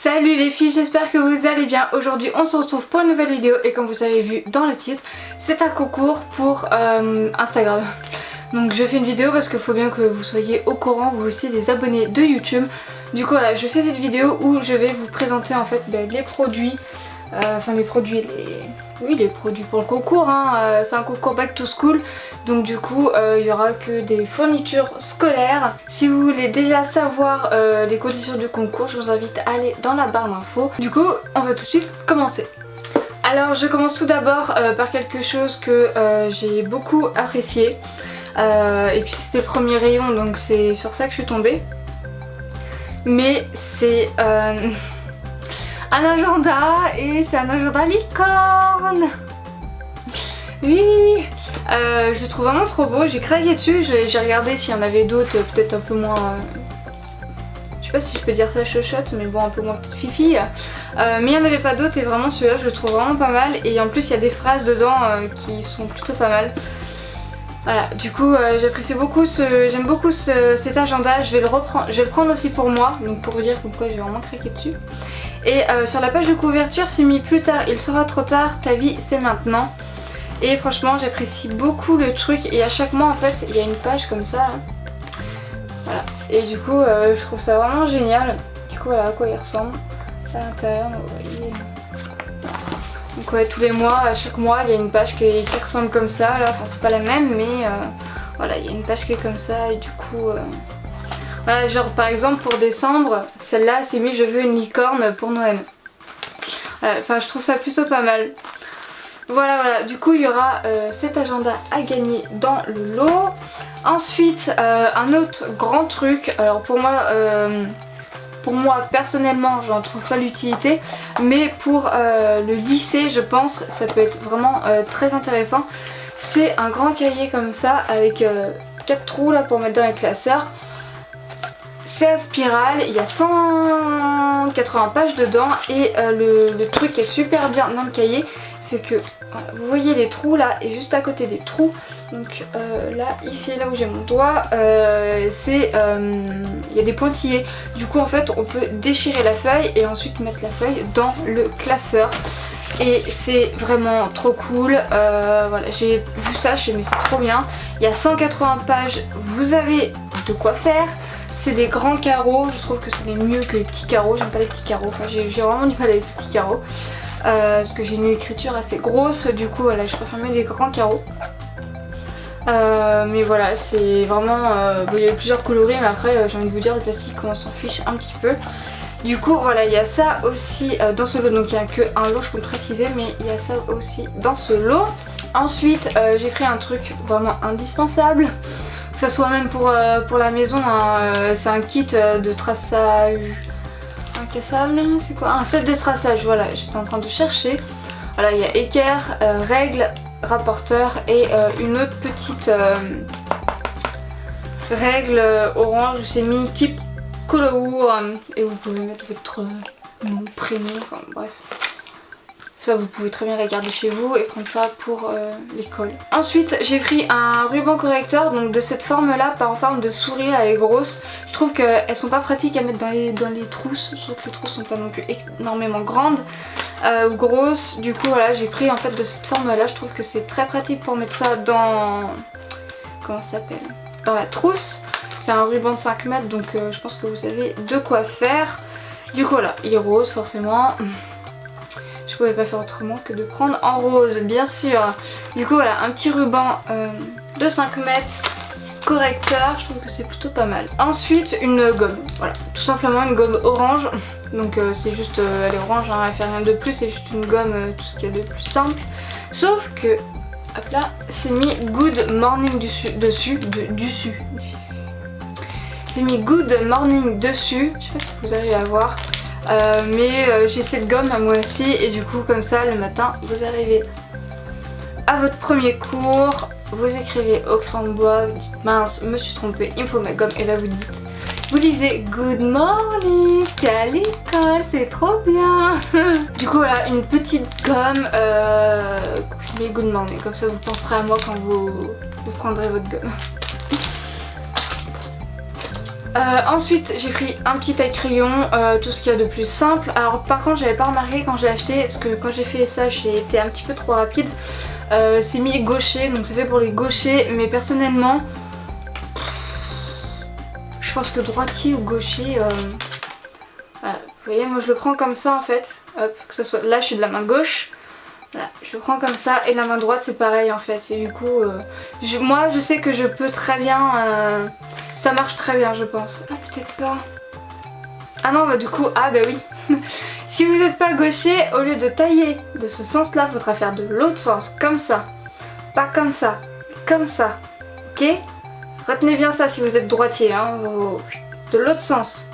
Salut les filles, j'espère que vous allez bien. Aujourd'hui on se retrouve pour une nouvelle vidéo et comme vous avez vu dans le titre, c'est un concours pour Instagram. Donc je fais une vidéo parce qu'il faut bien que vous soyez au courant, vous aussi des abonnés de YouTube. Du coup voilà, je fais cette vidéo où je vais vous présenter en fait les produits, les produits pour le concours, hein. C'est un concours back to school, donc du coup il y aura que des fournitures scolaires. Si vous voulez déjà savoir les conditions du concours, je vous invite à aller dans la barre d'infos. Du coup on va tout de suite commencer. Alors je commence tout d'abord par quelque chose que j'ai beaucoup apprécié, et puis c'était le premier rayon donc c'est sur ça que je suis tombée. Mais c'est un agenda, et c'est un agenda licorne. Oui, je le trouve vraiment trop beau, j'ai craqué dessus, j'ai regardé s'il y en avait d'autres, peut-être un peu moins... je sais pas si je peux dire ça chochotte, mais bon, un peu moins peut-être fifi. Mais il n'y en avait pas d'autres et vraiment celui-là je le trouve vraiment pas mal. Et en plus il y a des phrases dedans qui sont plutôt pas mal. Voilà, du coup j'apprécie beaucoup j'aime beaucoup cet agenda, je vais le prendre aussi pour moi, donc pour vous dire pourquoi j'ai vraiment craqué dessus. Et sur la page de couverture, c'est mis plus tard, il sera trop tard, ta vie c'est maintenant. Et franchement j'apprécie beaucoup le truc, et à chaque mois en fait il y a une page comme ça là. Voilà, et du coup je trouve ça vraiment génial. Du coup voilà à quoi il ressemble à l'intérieur, vous voyez. Donc ouais, tous les mois, à chaque mois il y a une page qui ressemble comme ça là, enfin c'est pas la même mais voilà, il y a une page qui est comme ça. Et du coup voilà, genre par exemple pour décembre, celle-là c'est mis je veux une licorne pour Noël. Voilà, enfin je trouve ça plutôt pas mal. Voilà, du coup il y aura cet agenda à gagner dans le lot. Ensuite un autre grand truc, alors pour moi personnellement j'en trouve pas l'utilité, mais pour le lycée je pense ça peut être vraiment très intéressant. C'est un grand cahier comme ça avec 4 trous là pour mettre dans les classeurs. C'est à spirale, il y a 180 pages dedans, et le truc qui est super bien dans le cahier, c'est que voilà, vous voyez les trous là, et juste à côté des trous, donc là, ici, là où j'ai mon doigt, il y a des pointillés. Du coup en fait on peut déchirer la feuille et ensuite mettre la feuille dans le classeur. Et c'est vraiment trop cool, voilà, j'ai vu ça, je me suis dit mais c'est trop bien. Il y a 180 pages, vous avez de quoi faire. C'est des grands carreaux, je trouve que c'est mieux que les petits carreaux, j'aime pas les petits carreaux, enfin, j'ai vraiment du mal avec les petits carreaux. Parce que j'ai une écriture assez grosse, du coup voilà, je préfère mettre des grands carreaux. Mais voilà, c'est vraiment... bon, il y a plusieurs coloris, mais après j'ai envie de vous dire, le plastique on s'en fiche un petit peu. Du coup voilà, il y a ça aussi dans ce lot, donc il n'y a qu'un lot je peux le préciser, mais il y a ça aussi dans ce lot. Ensuite j'ai pris un truc vraiment indispensable, que ça soit même pour la maison, hein, c'est un kit de traçage incassable, c'est quoi? Un set de traçage, voilà, j'étais en train de chercher. Voilà, il y a équerre, règle, rapporteur et une autre petite règle orange, c'est mis keep color, et vous pouvez mettre votre nom, prénom, enfin bref. Ça vous pouvez très bien la garder chez vous et prendre ça pour l'école. Ensuite j'ai pris un ruban correcteur, donc de cette forme là, pas en forme de souris là, elle est grosse. Je trouve qu'elles sont pas pratiques à mettre dans les trousses, sauf que les trousses sont pas non plus énormément grandes ou grosses. Du coup voilà, j'ai pris en fait de cette forme là, je trouve que c'est très pratique pour mettre ça dans... comment ça s'appelle? Dans la trousse. C'est un ruban de 5 mètres, donc je pense que vous avez de quoi faire. Du coup voilà, il est rose forcément. Je pouvais pas faire autrement que de prendre en rose, bien sûr. Du coup voilà, un petit ruban de 5 mètres correcteur, je trouve que c'est plutôt pas mal. Ensuite une gomme, voilà, tout simplement une gomme orange. Donc c'est juste, elle est orange, hein, elle fait rien de plus, c'est juste une gomme, tout ce qu'il y a de plus simple. Sauf que, hop là, c'est mis Good Morning dessus. C'est mis Good Morning dessus, je sais pas si vous arrivez à voir. Mais j'ai cette gomme à moi aussi, et du coup comme ça le matin vous arrivez à votre premier cours, vous écrivez au crayon de bois, vous dites mince me suis trompée, il me faut ma gomme, et là vous lisez good morning, t'es à l'école, c'est trop bien. Du coup voilà, une petite gomme qui met good morning, comme ça vous penserez à moi quand vous prendrez votre gomme. Ensuite j'ai pris un petit taille-crayon, tout ce qu'il y a de plus simple. Alors par contre j'avais pas remarqué quand j'ai acheté, parce que quand j'ai fait ça j'ai été un petit peu trop rapide. C'est mis gaucher, donc c'est fait pour les gauchers, mais personnellement je pense que droitier ou gaucher, voilà. Vous voyez, moi je le prends comme ça en fait, hop, que ça soit, là je suis de la main gauche, voilà, je le prends comme ça, et la main droite c'est pareil en fait, et du coup moi je sais que je peux très bien, ça marche très bien je pense. Ah peut-être pas, ah non bah du coup, ah bah oui. Si vous n'êtes pas gaucher, au lieu de tailler de ce sens là, il faudra faire de l'autre sens, comme ça, pas comme ça, comme ça, ok? Retenez bien ça si vous êtes droitier, hein, de l'autre sens.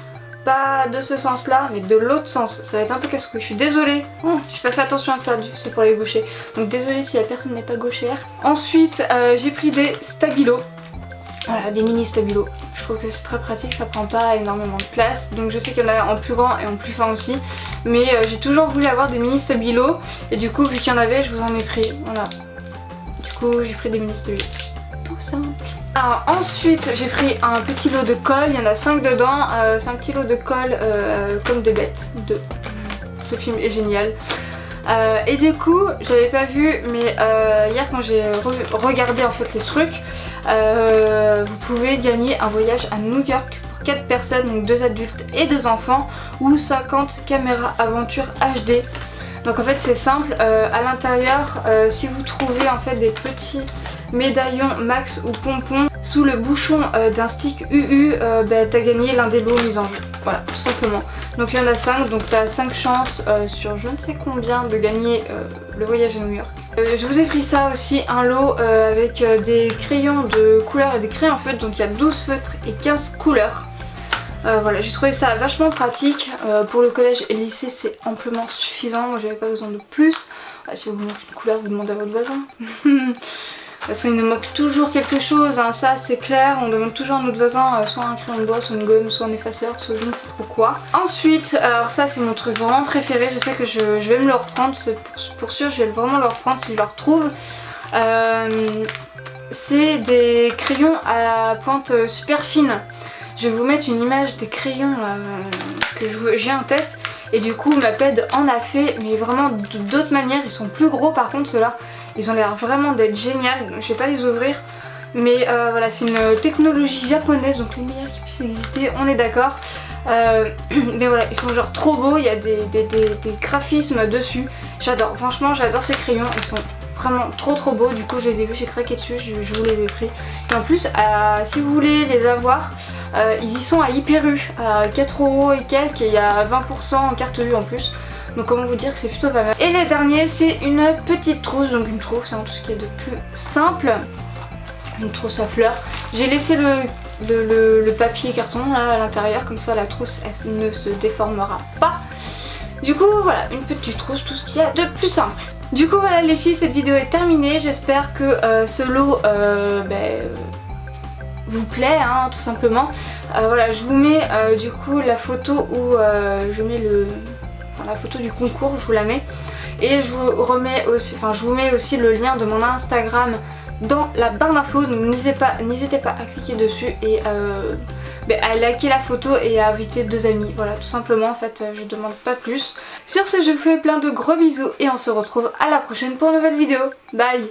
Pas de ce sens là, mais de l'autre sens. Ça va être un peu casse-couille, je suis désolée. J'ai pas fait attention à ça, c'est pour les gauchers. Donc désolée si la personne n'est pas gauchère. Ensuite, j'ai pris des stabilos. Voilà, des mini stabilos. Je trouve que c'est très pratique, ça prend pas énormément de place. Donc je sais qu'il y en a en plus grand et en plus fin aussi. Mais j'ai toujours voulu avoir des mini stabilos. Et du coup, vu qu'il y en avait, je vous en ai pris. Voilà. Du coup, j'ai pris des mini stabilos. Tout simple. Alors ensuite j'ai pris un petit lot de colle, il y en a 5 dedans, c'est un petit lot de colle comme des bêtes, ce film est génial. Et du coup j'avais pas vu mais hier quand j'ai regardé en fait les trucs, vous pouvez gagner un voyage à New York pour 4 personnes, donc 2 adultes et 2 enfants, ou 50 caméras aventure HD. Donc en fait c'est simple, à l'intérieur si vous trouvez en fait des petits médaillon max ou pompon sous le bouchon d'un stick UU, bah, t'as gagné l'un des lots mis en jeu. Voilà, tout simplement. Donc il y en a 5, donc t'as 5 chances sur je ne sais combien de gagner le voyage à New York. Je vous ai pris ça aussi, un lot avec des crayons de couleur et des crayons en feutre, donc il y a 12 feutres et 15 couleurs. Voilà, j'ai trouvé ça vachement pratique. Pour le collège et le lycée c'est amplement suffisant, moi j'avais pas besoin de plus. Si vous manquez une couleur, vous demandez à votre voisin. Parce qu'il nous manque toujours quelque chose, hein, ça c'est clair, on demande toujours à notre voisin soit un crayon de bois, soit une gomme, soit un effaceur, soit je ne sais trop quoi. Ensuite, alors ça c'est mon truc vraiment préféré, je sais que je vais me le reprendre, c'est pour sûr je vais vraiment le reprendre si je le retrouve. C'est des crayons à pointe super fine. Je vais vous mettre une image des crayons que j'ai en tête. Et du coup ma pède en a fait, mais vraiment d'autres manières, ils sont plus gros par contre ceux-là. Ils ont l'air vraiment d'être génial, je vais pas les ouvrir. Mais voilà, c'est une technologie japonaise, donc les meilleurs qui puissent exister, on est d'accord. Mais voilà, ils sont genre trop beaux, il y a des graphismes dessus. J'adore, franchement j'adore ces crayons, ils sont vraiment trop beaux. Du coup je les ai vus, j'ai craqué dessus, je vous les ai pris. Et en plus, si vous voulez les avoir, ils y sont à Hyper U, à 4€ et quelques, et il y a 20% en carte U en plus. Donc comment vous dire que c'est plutôt pas mal. Et le dernier c'est une petite trousse, donc une trousse c'est tout ce qui est de plus simple. Une trousse à fleurs. J'ai laissé le papier carton là à l'intérieur, comme ça la trousse elle ne se déformera pas. Du coup voilà, une petite trousse, tout ce qu'il y a de plus simple. Du coup voilà les filles, cette vidéo est terminée. J'espère que ce lot vous plaît, hein, tout simplement. Voilà, je vous mets du coup la photo où je mets la photo du concours, je vous la mets. Et je vous remets aussi, je vous mets aussi le lien de mon Instagram dans la barre d'infos, donc n'hésitez pas à cliquer dessus et à liker la photo et à inviter 2 amis, voilà tout simplement, en fait je demande pas plus. Sur ce je vous fais plein de gros bisous et on se retrouve à la prochaine pour une nouvelle vidéo, bye.